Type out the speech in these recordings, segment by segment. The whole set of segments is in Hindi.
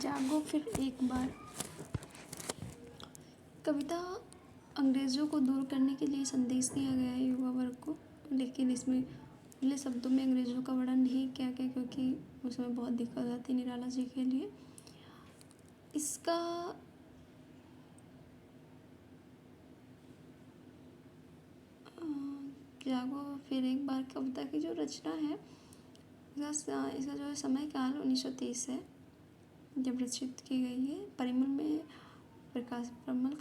जागो फिर एक बार। कविता अंग्रेज़ों को दूर करने के लिए संदेश दिया गया है युवा वर्ग को, लेकिन इसमें खुले शब्दों में अंग्रेज़ों का वर्णन नहीं किया गया क्योंकि उसमें बहुत दिक्कत आती निराला जी के लिए। इसका जागो फिर एक बार कविता की जो रचना है, इसका जो समय काल 1930 है जब रचित की गई है। परिमल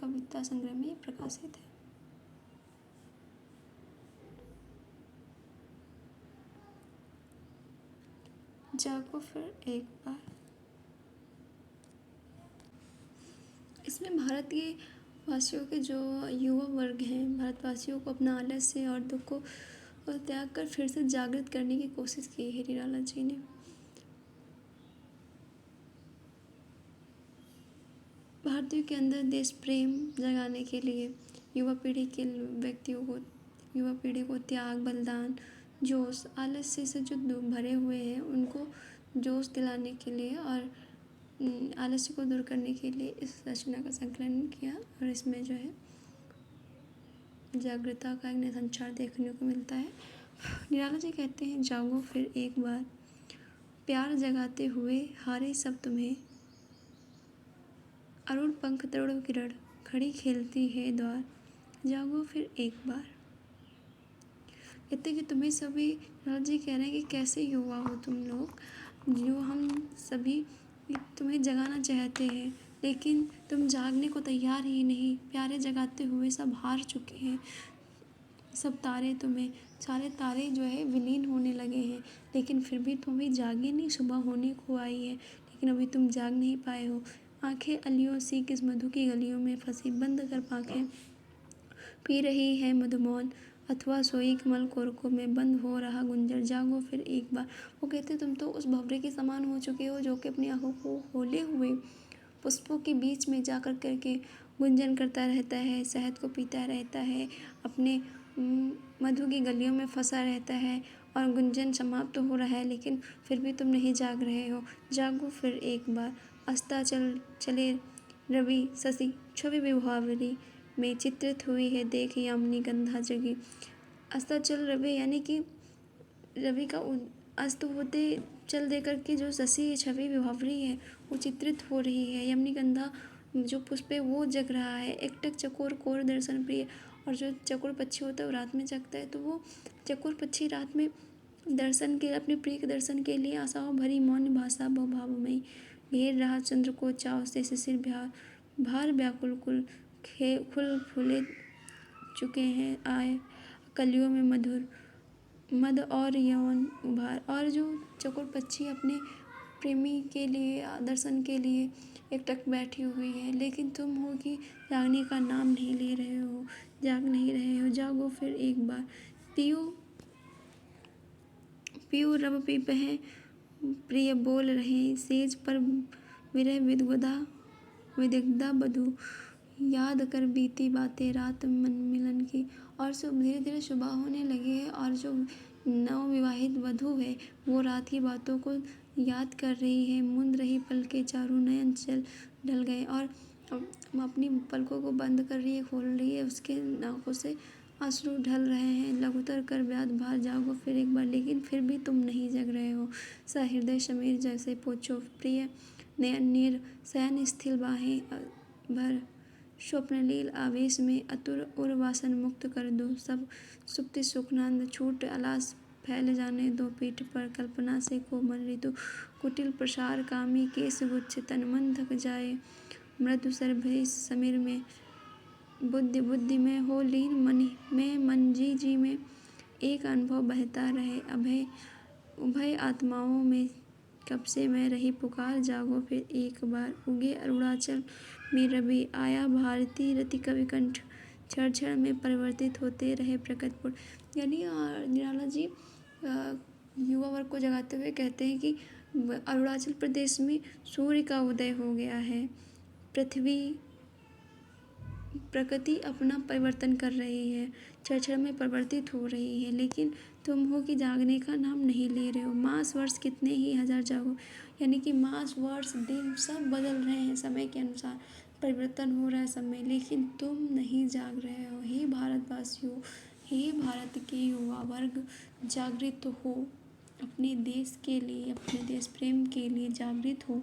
कविता संग्रह में प्रकाशित है। जागो फिर एक बार। इसमें भारत के वासियों के जो युवा वर्ग हैं, भारतवासियों को अपना आलस्य और दुख को त्याग कर फिर से जागृत करने की कोशिश की है निराला जी ने। भारतीयों के अंदर देश प्रेम जगाने के लिए युवा पीढ़ी को त्याग, बलिदान, जोश, आलस्य से जो भरे हुए हैं उनको जोश दिलाने के लिए और आलस्य को दूर करने के लिए इस रचना का संकलन किया। और इसमें जो है जागृता का एक संचार देखने को मिलता है। निराला जी कहते हैं, जागो फिर एक बार, प्यार जगाते हुए हारे सब तुम्हें, अरुण पंख तरुण किरण खड़ी खेलती है द्वार, जागो फिर एक बार। कहते कि तुम्हें सभी, निराला जी कह रहे हैं कि कैसे युवा हो तुम लोग, जो हम सभी तुम्हें जगाना चाहते हैं लेकिन तुम जागने को तैयार ही नहीं। प्यारे जगाते हुए सब हार चुके हैं, सब तारे सारे तारे जो है विलीन होने लगे हैं, लेकिन फिर भी तुम अभी जागे नहीं। सुबह होने को आई है लेकिन अभी तुम जाग नहीं पाए हो। आंखें अलियों सी किस मधु की गलियों में फंसी, बंद कर पांखें पी रही है मधुमौन, अथवा सोई कमल कोरकों में बंद हो रहा गुंजर, जागो फिर एक बार। वो कहते तुम तो उस भंवरे के समान हो चुके हो जो कि अपनी आंखों को खोले हुए पुष्पों के बीच में जाकर करके गुंजन करता रहता है, शहद को पीता रहता है, अपने मधु की गलियों में फंसा रहता है और गुंजन समाप्त तो हो रहा है लेकिन फिर भी तुम नहीं जाग रहे हो। जागो फिर एक बार। चले रवि शशि छवि विभावरी में चित्रित हुई है देख यामिनी गंधा जगी। अस्ताचल रवि यानी कि रवि का अस्त होते चल दे करके जो शशि छवि विभावरी है वो चित्रित हो रही है। यमुनी गंधा जो पुष्प है वो जग रहा है। एकटक चकोर कोर दर्शन प्रिय, और जो चकोर पक्षी होता है वो रात में जगता है, तो वो चकोर पक्षी रात में दर्शन के अपने प्रिय के दर्शन के लिए आशाओं भरी मौन भाषा भावमयी घेर रहा चंद्र को चाव से शिशिर भार व्याकुल खुल फूले चुके हैं आए कलियों में मधुर मद और यौन उभार। और जो चकोर पक्षी अपने प्रेमी के लिए दर्शन के लिए एकटक बैठी हुई है, लेकिन तुम हो कि जागने का नाम नहीं ले रहे हो, जाग नहीं रहे हो। जागो फिर एक बार। पियो रब पीपह प्रिय बोल रहे, सेज पर विरह विदिग्धा बधू, याद कर बीती बातें रात मन मिलन की। और सब धीरे धीरे सुबह होने लगी है और जो नवविवाहित वधू है वो रात की बातों को याद कर रही है। मुंद रही पल के चारों नयन ढल गए और अपनी पलकों को बंद कर रही है, खोल रही है, उसके आंखों से आंसू ढल रहे हैं। लघुतर कर व्याध भार, जागो फिर एक बार, लेकिन फिर भी तुम नहीं जग रहे हो। सहृदय समीर जैसे पोछो प्रिय नयन नीर, शयन स्थिल बाहें भर, स्वप्नलील आवेश में अतुर उर्वासन मुक्त कर दो। सब सुप्ति सुखनंद छूट अलास फैल जाने दो, पीठ पर कल्पना से कोमल ऋतु कुटिल प्रसार, कामी केश गुच्छ तन मन थक जाए, मृदु सर भय समीर में बुद्धि में हो लीन, मन जी में एक अनुभव बहता रहे, उभय आत्माओं में कब से मैं रही पुकार। जागो फिर एक बार। उगे अरुणाचल में रवि आया भारती रति कवि कंठ, क्षण क्षण में परिवर्तित होते रहे प्रकटपुर। यानी निराला जी युवा वर्ग को जगाते हुए कहते हैं कि अरुणाचल प्रदेश में सूर्य का उदय हो गया है, प्रकृति अपना परिवर्तन कर रही है, क्षण क्षण में परिवर्तित हो रही है, लेकिन तुम हो कि जागने का नाम नहीं ले रहे हो। मास वर्ष कितने ही हजार जागो, यानी कि मास वर्ष दिन सब बदल रहे हैं समय के अनुसार, परिवर्तन हो रहा है समय, लेकिन तुम नहीं जाग रहे हो। हे भारतवासियों, हे भारत के युवा वर्ग, जागृत हो। अपने देश के लिए, अपने देश प्रेम के लिए जागृत हो।